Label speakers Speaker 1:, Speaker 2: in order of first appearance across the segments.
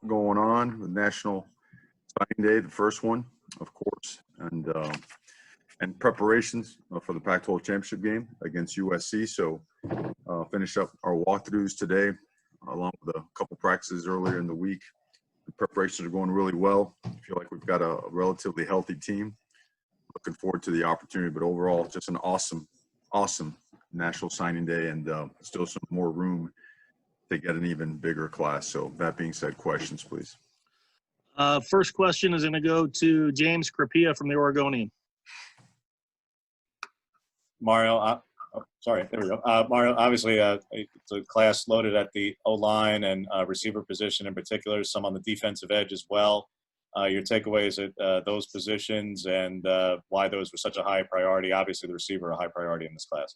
Speaker 1: going on with National Signing Day, the first one, of course, and preparations for the Pac-12 championship game against USC. So finished up our walkthroughs today, along with a couple practices earlier in the week. The preparations are going really well. I feel like we've got a relatively healthy team. Looking forward to the opportunity, but overall, just an awesome National Signing Day, and still some more room to get an even bigger class. So that being said, questions, please.
Speaker 2: First question is going to go to James Crapia from the Oregonian.
Speaker 3: Mario, sorry, there we go. Mario, obviously it's a class loaded at the O-line and receiver position in particular, some on the defensive edge as well. Your takeaways at those positions and why those were such a high priority. Obviously the receiver a high priority in this class.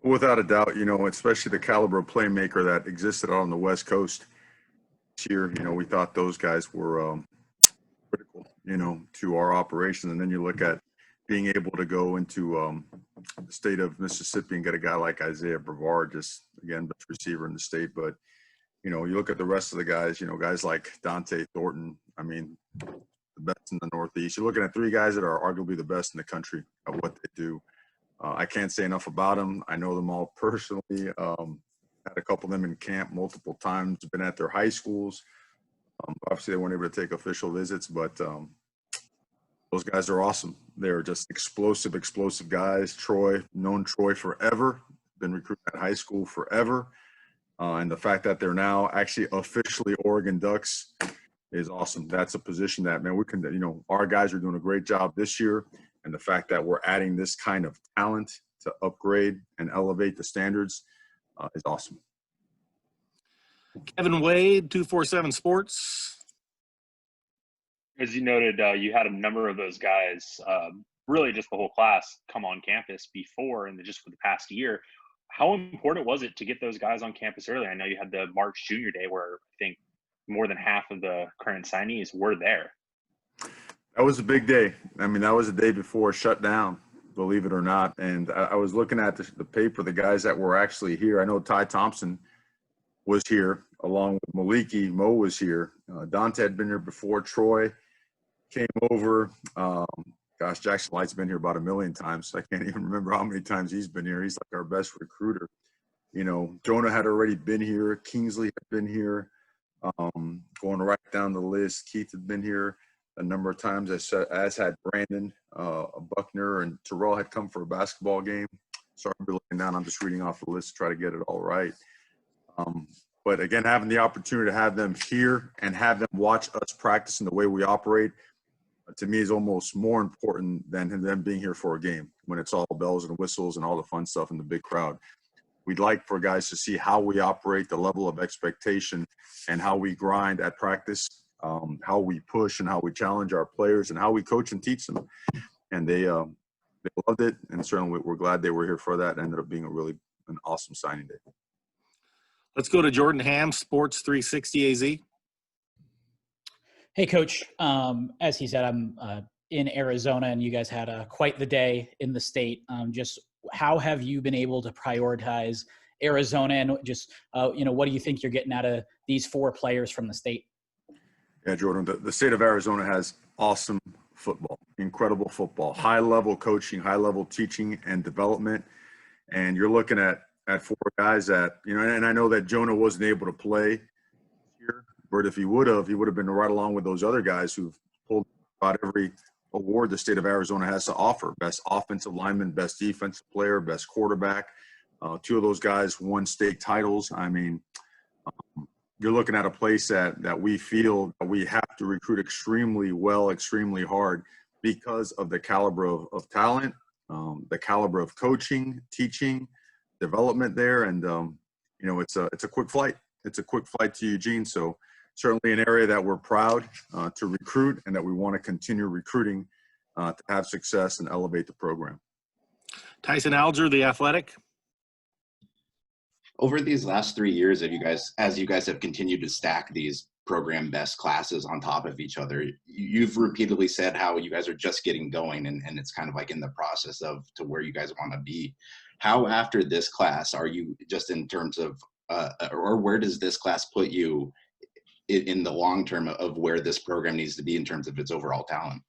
Speaker 1: Without a doubt, especially the caliber of playmaker that existed out on the West Coast this year, we thought those guys were critical, to our operation. And then you look at being able to go into the state of Mississippi and get a guy like Isaiah Brevard, just, again, best receiver in the state. But, you look at the rest of the guys, guys like Dante Thornton, the best in the Northeast. You're looking at three guys that are arguably the best in the country at what they do. I can't say enough about them. I know them all personally. Had a couple of them in camp multiple times, been at their high schools. Obviously, they weren't able to take official visits, but those guys are awesome. They're just explosive guys. Troy, known Troy forever, been recruited at high school forever. And the fact that they're now actually officially Oregon Ducks is awesome. That's a position that, man, we can, our guys are doing a great job this year. And the fact that we're adding this kind of talent to upgrade and elevate the standards is awesome.
Speaker 2: Kevin Wade, 247 Sports.
Speaker 4: As you noted, you had a number of those guys, really just the whole class, come on campus before and just for the past year. How important was it to get those guys on campus early? I know you had the March Junior Day where I think more than half of the current signees were there.
Speaker 1: That was a big day. That was the day before shutdown, believe it or not. And I was looking at the paper, the guys that were actually here. I know Ty Thompson was here along with Maliki. Mo was here. Dante had been here before. Troy came over. Jackson Light's been here about a million times. I can't even remember how many times he's been here. He's like our best recruiter. Jonah had already been here. Kingsley had been here. Going right down the list, Keith had been here a number of times, as had Brandon, Buckner, and Terrell had come for a basketball game. Sorry for looking down. I'm just reading off the list to try to get it all right. But again, having the opportunity to have them here and have them watch us practice in the way we operate, to me, is almost more important than them being here for a game when it's all bells and whistles and all the fun stuff in the big crowd. We'd like for guys to see how we operate, the level of expectation, and how we grind at practice. How we push and how we challenge our players and how we coach and teach them. And they loved it, and certainly we're glad they were here for that. It ended up being an awesome signing day.
Speaker 2: Let's go to Jordan Ham, Sports 360 AZ.
Speaker 5: Hey, Coach. As he said, I'm in Arizona, and you guys had quite the day in the state. Just how have you been able to prioritize Arizona, and just what do you think you're getting out of these four players from the state?
Speaker 1: Yeah, Jordan, the state of Arizona has awesome football, incredible football, high-level coaching, high-level teaching and development. And you're looking at four guys that, and I know that Jonah wasn't able to play here, but if he would have been right along with those other guys who've pulled about every award the state of Arizona has to offer. Best offensive lineman, best defensive player, best quarterback. Two of those guys won state titles. You're looking at a place that we feel that we have to recruit extremely well, extremely hard because of the caliber of talent, the caliber of coaching, teaching, development there. And, it's a quick flight. It's a quick flight to Eugene. So certainly an area that we're proud to recruit and that we want to continue recruiting to have success and elevate the program.
Speaker 2: Tyson Alger, The Athletic.
Speaker 6: Over these last 3 years, as you guys have continued to stack these program best classes on top of each other, you've repeatedly said how you guys are just getting going and it's kind of like in the process of to where you guys want to be. How after this class are you just in terms of or where does this class put you in the long term of where this program needs to be in terms of its overall talent?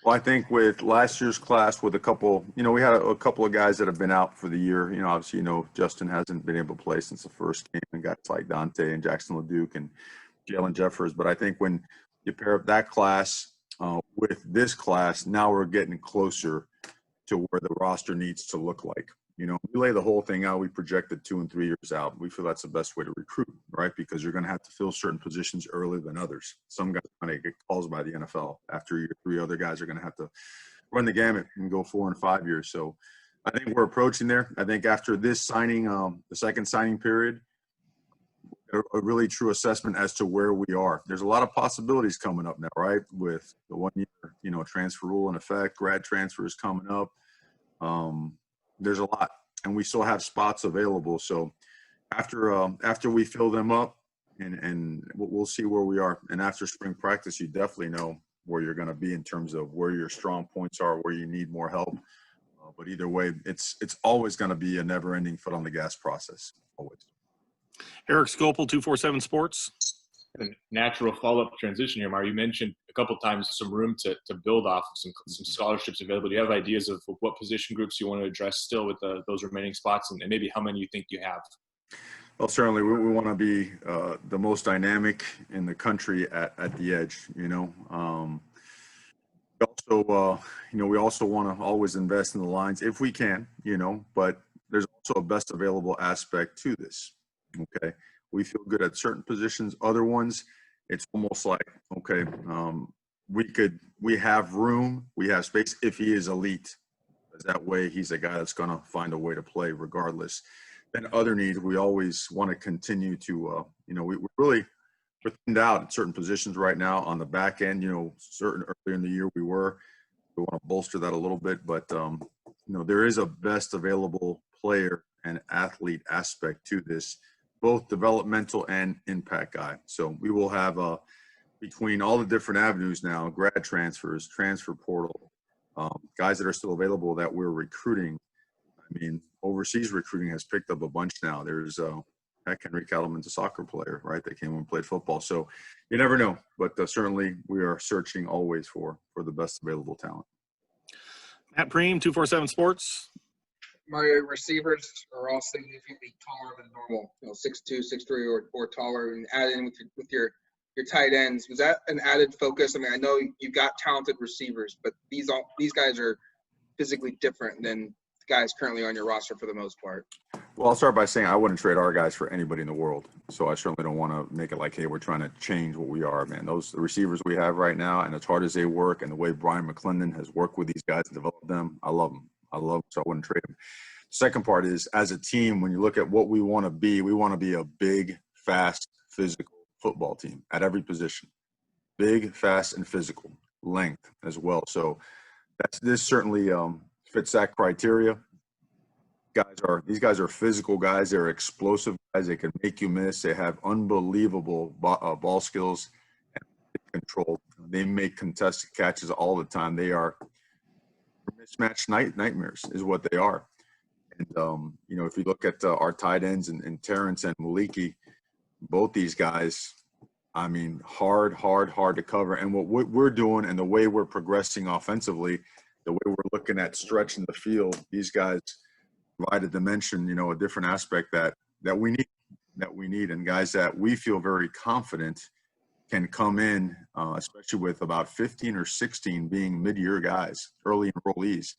Speaker 1: Well, I think with last year's class, with a couple, we had a couple of guys that have been out for the year. Obviously, Justin hasn't been able to play since the first game, and guys like Dante and Jackson LeDuc and Jalen Jeffers. But I think when you pair up that class with this class, now we're getting closer to where the roster needs to look like. We lay the whole thing out. We projected 2 and 3 years out. We feel that's the best way to recruit, right? Because you're going to have to fill certain positions earlier than others. Some guys are going to get calls by the NFL. After year 3, other guys are going to have to run the gamut and go 4 and 5 years. So I think we're approaching there. I think after this signing, the second signing period, a really true assessment as to where we are. There's a lot of possibilities coming up now, right? With the 1 year, transfer rule in effect, grad transfers coming up. There's a lot, and we still have spots available. So after we fill them up, and we'll see where we are. And after spring practice, you definitely know where you're going to be in terms of where your strong points are, where you need more help. But either way, it's always going to be a never-ending foot on the gas process, always.
Speaker 2: Eric Scopel, 247 Sports.
Speaker 7: A natural follow-up transition here, Mario. You mentioned a couple of times some room to build off of some scholarships available. Do you have ideas of what position groups you want to address still with those remaining spots, and maybe how many you think you have?
Speaker 1: Well, certainly we want to be the most dynamic in the country at the edge. We also want to always invest in the lines if we can. But there's also a best available aspect to this. Okay. We feel good at certain positions. Other ones, it's almost like, okay, we have room, we have space if he is elite. That way, he's a guy that's going to find a way to play regardless. Then other needs, we always want to continue to, we're thinned out at certain positions right now on the back end. Certain earlier in the year we want to bolster that a little bit, but there is a best available player and athlete aspect to this, both developmental and impact guy. So we will have between all the different avenues now, grad transfers, transfer portal, guys that are still available that we're recruiting. I mean, overseas recruiting has picked up a bunch now. There's Henry Cattleman's a soccer player, right? That came and played football. So you never know, but certainly we are searching always for the best available talent.
Speaker 2: Matt Preem, 247 Sports.
Speaker 8: Mario, receivers are all significantly taller than normal, 6'2", 6'3", or taller, and add in with your tight ends. Was that an added focus? I mean, I know you've got talented receivers, but these guys are physically different than guys currently on your roster for the most part.
Speaker 1: Well, I'll start by saying I wouldn't trade our guys for anybody in the world. So I certainly don't want to make it like, hey, we're trying to change what we are, man. The receivers we have right now, and as hard as they work and the way Brian McClendon has worked with these guys and developed them, I love them. So I wouldn't trade them. Second part is, as a team, when you look at what we want to be a big, fast, physical football team at every position. Big, fast, and physical. Length as well. So this certainly fits that criteria. These guys are physical guys. They're explosive guys. They can make you miss. They have unbelievable ball skills and control. They make contested catches all the time. They are mismatched nightmares is what they are. And, if you look at our tight ends and Terrence and Maliki, both these guys, I mean, hard to cover. And what we're doing and the way we're progressing offensively, the way we're looking at stretching the field, these guys provide a dimension, a different aspect that we need, and guys that we feel very confident can come in, especially with about 15 or 16 being mid-year guys, early enrollees.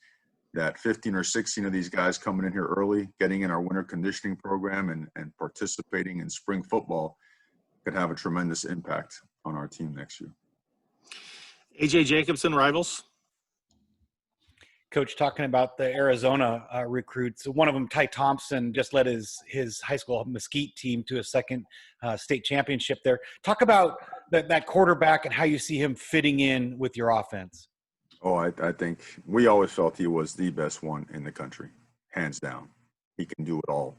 Speaker 1: That 15 or 16 of these guys coming in here early, getting in our winter conditioning program and participating in spring football could have a tremendous impact on our team next year.
Speaker 2: AJ Jacobson, Rivals.
Speaker 9: Coach, talking about the Arizona recruits, one of them, Ty Thompson, just led his high school Mesquite team to a second state championship there. Talk about that quarterback and how you see him fitting in with your offense.
Speaker 1: Oh, I think we always felt he was the best one in the country, hands down. He can do it all.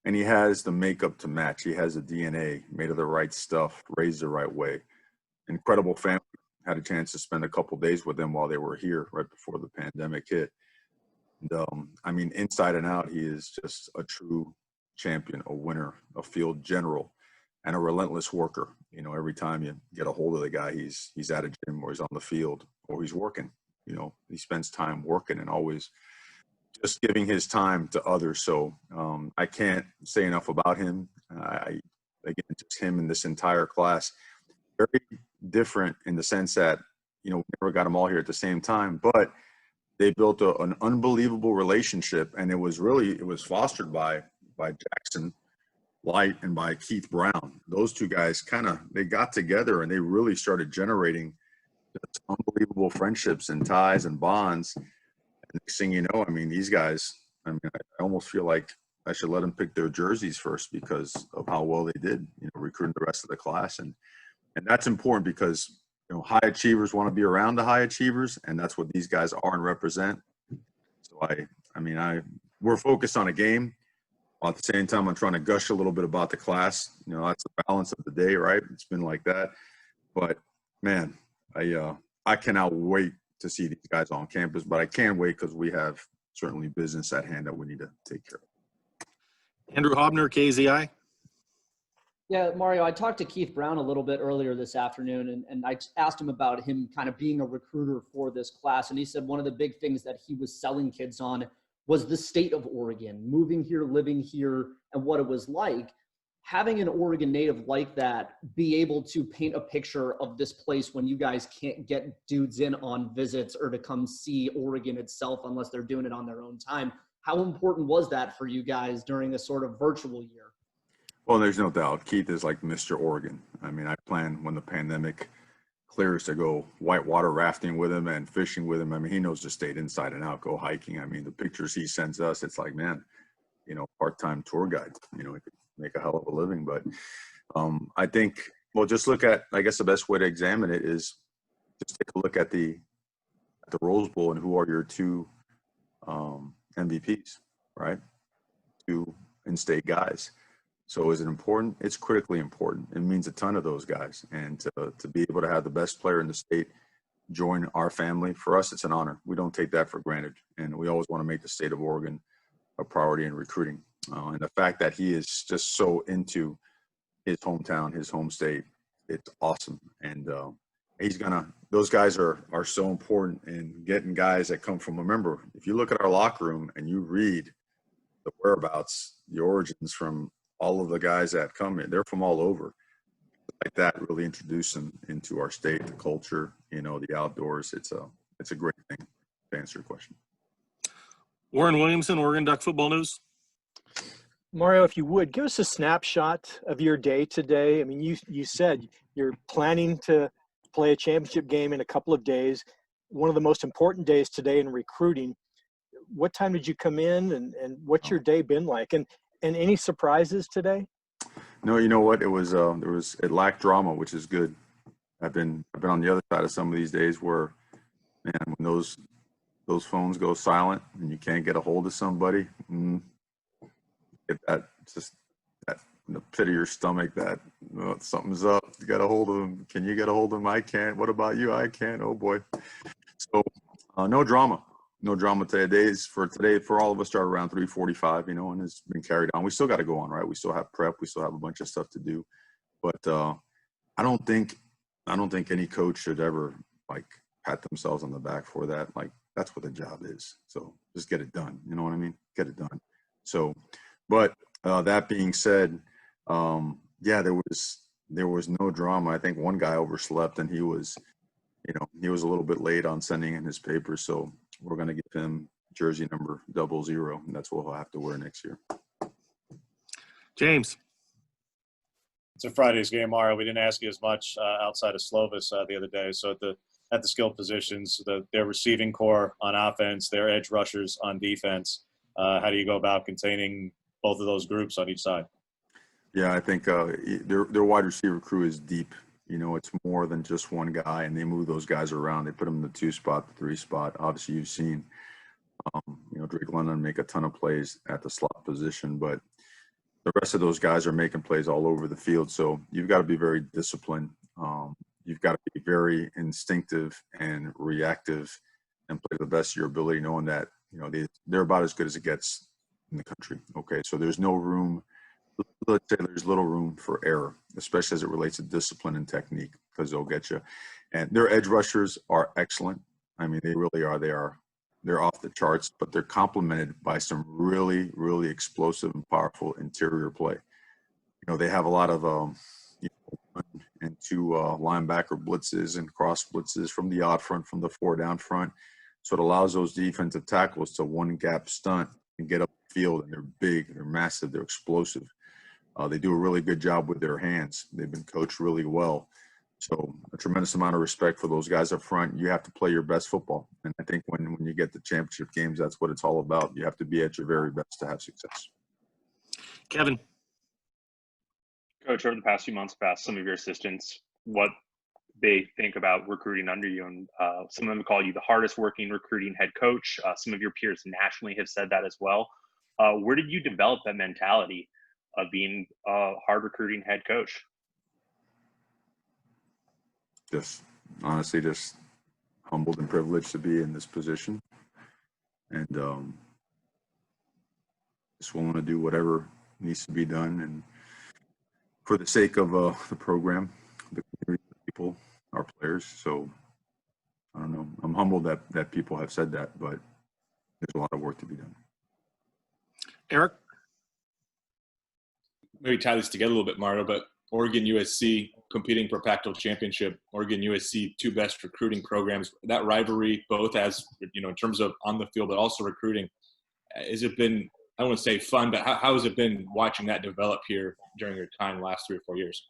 Speaker 1: And he has the makeup to match. He has the DNA, made of the right stuff, raised the right way. Incredible family. Had a chance to spend a couple days with them while they were here right before the pandemic hit. And, inside and out, he is just a true champion, a winner, a field general. and a relentless worker. You know, every time you get a hold of the guy, he's at a gym or he's on the field or he's working. You know, he spends time working and always just giving his time to others. So I can't say enough about him. Again, just him and this entire class, very different in the sense that, you know, we never got them all here at the same time, but they built an unbelievable relationship, and it was fostered by Jackson Light and by Keith Brown. Those two guys they got together and they really started generating just unbelievable friendships and ties and bonds. And next thing you know, I mean, these guys, I mean, I almost feel like I should let them pick their jerseys first because of how well they did, you know, recruiting the rest of the class. And that's important because, you know, high achievers want to be around the high achievers, and that's what these guys are and represent. So we're focused on a game. While at the same time, I'm trying to gush a little bit about the class. You know, that's the balance of the day, right? It's been like that. But man, I cannot wait to see these guys on campus. But I can't wait because we have certainly business at hand that we need to take care of.
Speaker 2: Andrew Hobner, KZI.
Speaker 10: Yeah, Mario, I talked to Keith Brown a little bit earlier this afternoon, and I asked him about him kind of being a recruiter for this class. And he said one of the big things that he was selling kids on was the state of Oregon, moving here, living here, and what it was like. Having an Oregon native like that be able to paint a picture of this place when you guys can't get dudes in on visits or to come see Oregon itself unless they're doing it on their own time. How important was that for you guys during a sort of virtual year?
Speaker 1: Well, there's no doubt. Keith is like Mr. Oregon. I mean, I plan when the pandemic clears to go whitewater rafting with him and fishing with him. I mean, he knows the state inside and out, go hiking. I mean, the pictures he sends us, it's like, man, you know, part-time tour guide, you know, he could make a hell of a living. But I think, well, just look at, I guess the best way to examine it is just take a look at the Rose Bowl and who are your two MVPs, right? Two in-state guys. So is it important? It's critically important. It means a ton of those guys. And to be able to have the best player in the state join our family, for us, it's an honor. We don't take that for granted. And we always want to make the state of Oregon a priority in recruiting. And the fact that he is just so into his hometown, his home state, it's awesome. And those guys are so important in getting guys that come from, remember, if you look at our locker room and you read the whereabouts, the origins from all of the guys that come in, they're from all over. Like that really introduce them into our state, the culture, you know, the outdoors. It's a great thing to answer your question.
Speaker 2: Warren Williamson, Oregon Duck Football News.
Speaker 11: Mario, if you would, give us a snapshot of your day today. I mean, you said you're planning to play a championship game in a couple of days, one of the most important days today in recruiting. What time did you come in, and what's your day been like? And any surprises today?
Speaker 1: No, you know what? It lacked drama, which is good. I've been on the other side of some of these days where, man, when those phones go silent and you can't get a hold of somebody, get that in the pit of your stomach that something's up. You got a hold of them. Can you get a hold of them? I can't. What about you? I can't. Oh boy. So no drama. No drama today. Days for today for all of us start around 3:45, you know, and it's been carried on. We still got to go on, right? We still have prep. We still have a bunch of stuff to do. But I don't think any coach should ever like pat themselves on the back for that. Like that's what the job is. So just get it done. You know what I mean? Get it done. So, but that being said, yeah, there was no drama. I think one guy overslept and he was a little bit late on sending in his papers. So we're going to give him jersey number 00, and that's what he'll have to wear next year.
Speaker 2: James.
Speaker 3: It's a Friday's game, Mario. We didn't ask you as much outside of Slovis the other day. So at the skill positions, their receiving core on offense, their edge rushers on defense, how do you go about containing both of those groups on each side?
Speaker 1: Yeah, I think their wide receiver crew is deep. You know, it's more than just one guy, and they move those guys around. They put them in the 2 spot, the 3 spot. Obviously, you've seen, Drake London make a ton of plays at the slot position, but the rest of those guys are making plays all over the field. So you've got to be very disciplined. You've got to be very instinctive and reactive and play to the best of your ability, knowing that, they're about as good as it gets in the country. Okay, so there's no room let's say there's little room for error, especially as it relates to discipline and technique, because they'll get you. And their edge rushers are excellent. I mean, they really are. They're off the charts, but they're complemented by some really, really explosive and powerful interior play. You know, they have a lot of you know, 1 and 2 linebacker blitzes and cross blitzes from the odd front, from the 4 down front. So it allows those defensive tackles to one gap stunt and get up the field. And they're big, they're massive, they're explosive. They do a really good job with their hands. They've been coached really well. So a tremendous amount of respect for those guys up front. You have to play your best football. And I think when you get to championship games, that's what it's all about. You have to be at your very best to have success.
Speaker 2: Kevin.
Speaker 4: Coach, over the past few months, past some of your assistants, what they think about recruiting under you. And some of them call you the hardest working recruiting head coach. Some of your peers nationally have said that as well. Where did you develop that mentality of being a hard recruiting head coach?
Speaker 1: Just honestly, just humbled and privileged to be in this position, and just willing to do whatever needs to be done, and for the sake of the program, the community, the people, our players. So I don't know. I'm humbled that people have said that, but there's a lot of work to be done.
Speaker 2: Eric?
Speaker 7: Maybe tie this together a little bit, Mario, but Oregon, USC competing for Pac-12 championship, Oregon, USC, 2 best recruiting programs. That rivalry, both as, you know, in terms of on the field, but also recruiting, has it been, I don't want to say fun, but how has it been watching that develop here during your time the last 3 or 4 years?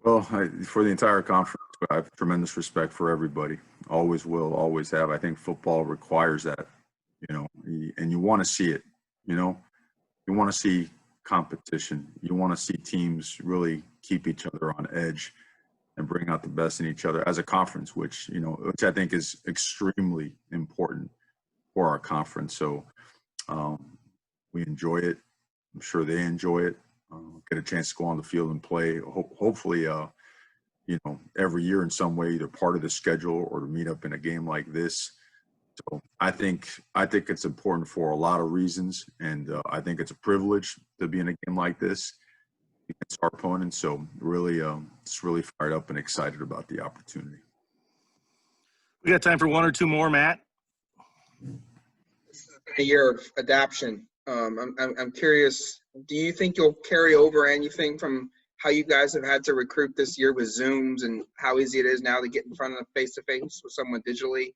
Speaker 1: Well, for the entire conference, I have tremendous respect for everybody. Always will, always have. I think football requires that, you know, and you want to see it, you know. You want to see competition. You want to see teams really keep each other on edge and bring out the best in each other as a conference, which I think is extremely important for our conference. So we enjoy it. I'm sure they enjoy it. Get a chance to go on the field and play. Hopefully, every year in some way, either part of the schedule or to meet up in a game like this. So I think it's important for a lot of reasons, and I think it's a privilege to be in a game like this against our opponents. So really, just really fired up and excited about the opportunity.
Speaker 2: We got time for 1 or 2 more, Matt.
Speaker 8: This has been a year of adaptation. I'm curious, do you think you'll carry over anything from how you guys have had to recruit this year with Zooms and how easy it is now to get in front of face-to-face with someone digitally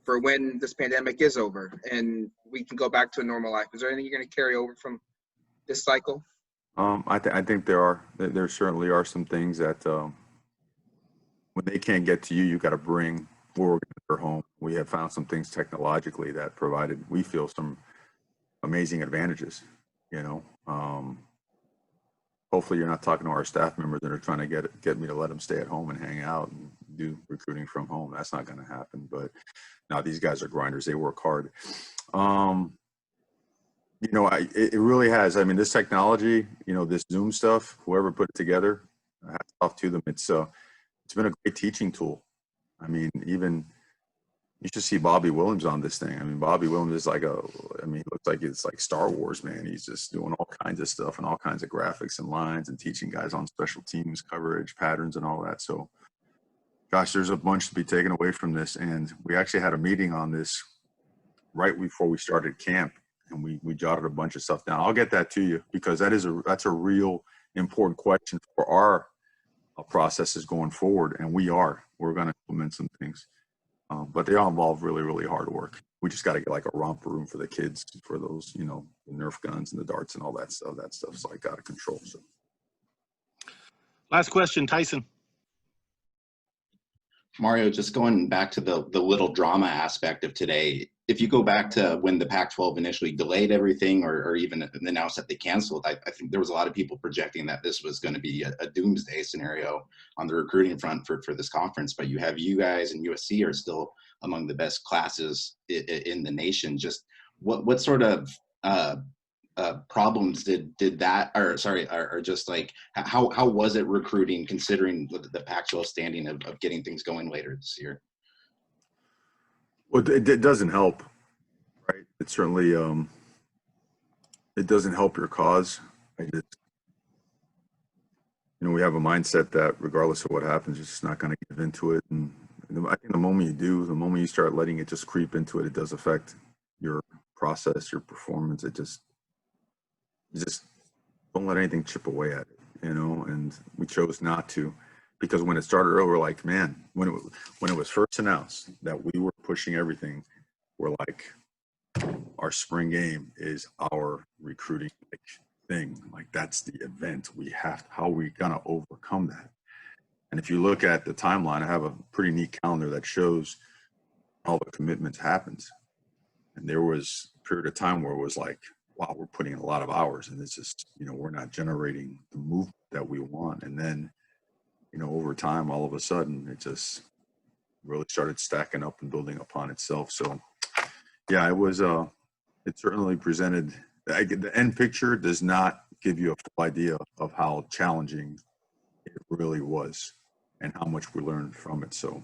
Speaker 8: for when this pandemic is over and we can go back to a normal life? Is there anything you're going to carry over from this cycle?
Speaker 1: I think there certainly are some things that when they can't get to you, you got to bring Oregon to their home. We have found some things technologically that provided, we feel, some amazing advantages. Hopefully you're not talking to our staff members that are trying to get me to let them stay at home and hang out and do recruiting from home. That's not going to happen. But now these guys are grinders. They work hard. It really has. I mean, this technology, this Zoom stuff, whoever put it together, hats off to them. It's been a great teaching tool. I mean, even you should see Bobby Williams on this thing. I mean, Bobby Williams is he looks like it's like Star Wars, man. He's just doing all kinds of stuff and all kinds of graphics and lines and teaching guys on special teams, coverage, patterns, and all that. So, gosh, there's a bunch to be taken away from this. And we actually had a meeting on this right before we started camp, and we jotted a bunch of stuff down. I'll get that to you because that's a real important question for our processes going forward. And we're going to implement some things. But they all involve really, really hard work. We just got to get like a romper room for the kids, for those, the Nerf guns and the darts and all that stuff. That stuff's like out of control. So,
Speaker 2: last question, Tyson.
Speaker 6: Mario, just going back to the little drama aspect of today, if you go back to when the Pac-12 initially delayed everything or even announced that they canceled, I think there was a lot of people projecting that this was going to be a doomsday scenario on the recruiting front for this conference. But you have you guys and USC are still among the best classes in the nation. Just what sort of problems did that, or just like how was it recruiting considering the Pac-12 standing of getting things going later this year?
Speaker 1: Well, it doesn't help, right? It certainly it doesn't help your cause. I just, we have a mindset that regardless of what happens, you're just not going to give into it. And I think the moment you do, the moment you start letting it just creep into it, it does affect your process, your performance. You just don't let anything chip away at it, and we chose not to, because when it started earlier, we're like, man, when it was first announced that we were pushing everything, we're like, our spring game is our recruiting thing. Like, that's the event. How are we going to overcome that? And if you look at the timeline, I have a pretty neat calendar that shows all the commitments happened. And there was a period of time where it was like, wow, we're putting in a lot of hours, and it's just, we're not generating the movement that we want. And then, over time, all of a sudden, it just really started stacking up and building upon itself. So yeah, it certainly presented, the end picture does not give you a full idea of how challenging it really was and how much we learned from it. So,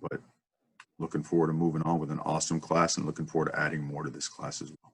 Speaker 1: but looking forward to moving on with an awesome class, and looking forward to adding more to this class as well.